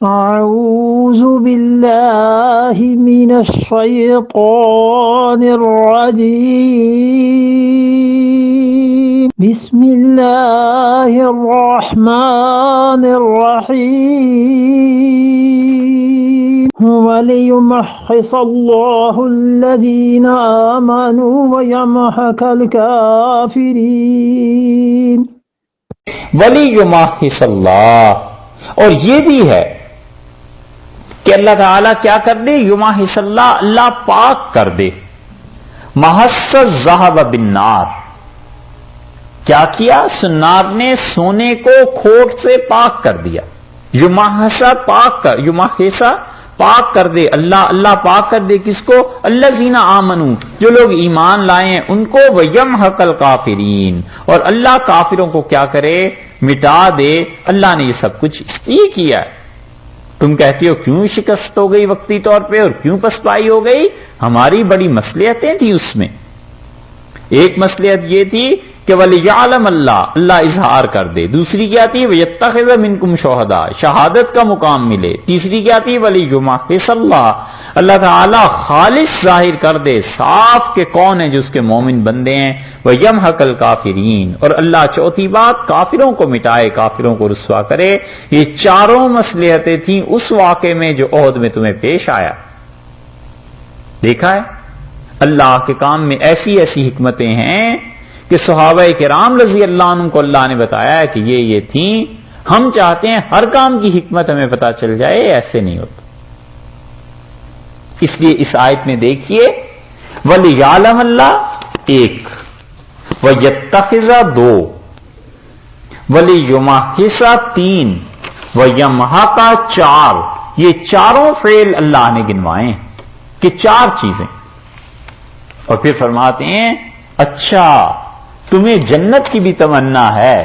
أعوذ بالله من الشيطان الرجيم بسم الله الرحمن الرحيم وليمحص الله الذين آمنوا ويمحق الكافرين وَلِيُمَحِّصَ اللَّهُ، اور یہ بھی ہے کہ اللہ تعالیٰ کیا کر دے؟ یمحص اللہ، اللہ پاک کر دے. محص الذھب بالنار، کیا کیا؟ سنار نے سونے کو کھوٹ سے پاک کر دیا. یمحص پاک کر، یمحص پاک کر دے اللہ، اللہ پاک کر دے کس کو؟ الذین آمنوا، جو لوگ ایمان لائے ہیں ان کو. وَيَمْحَقَ الْكَافِرِينَ، اور اللہ کافروں کو کیا کرے؟ مٹا دے. اللہ نے یہ سب کچھ اس لیے کیا ہے. تم کہتے ہو کیوں شکست ہو گئی وقتی طور پہ اور کیوں پسپائی ہو گئی؟ ہماری بڑی مصلحتیں تھیں اس میں. ایک مصلحت یہ تھی کہ وَلِيَعْلَمَ اللَّهُ، اللہ اظہار کر دے. دوسری کیا تھی؟ وَيَتَّخِذَ مِنْكُمْ شُهَدَاءَ، شہادت کا مقام ملے. تیسری کیا تھی؟ وَلِيُمَحِّصَ اللَّهُ، اللہ تعالیٰ خالص ظاہر کر دے، صاف کہ کون ہے جو اس کے مومن بندے ہیں. وَيَمْحَقَ الْكَافِرِينَ، اور اللہ چوتھی بات کافروں کو مٹائے، کافروں کو رسوا کرے. یہ چاروں مصلحتیں تھیں اس واقعے میں جو احد میں تمہیں پیش آیا. دیکھا ہے اللہ کے کام میں ایسی ایسی حکمتیں ہیں کہ صحابہ کرام رضی اللہ عنہ کو اللہ نے بتایا ہے کہ یہ تھیں. ہم چاہتے ہیں ہر کام کی حکمت ہمیں پتا چل جائے، ایسے نہیں ہوتا. اس لیے اس آیت میں دیکھیے وَلِيَعْلَمَ اللہ ایک، وَيَتَّخِذَ دو، وَلِيُمَحِّصَ تین، وَيَمْحَقَ چار. یہ چاروں فعل اللہ نے گنوائے ہیں کہ چار چیزیں. اور پھر فرماتے ہیں اچھا تمہیں جنت کی بھی تمنا ہے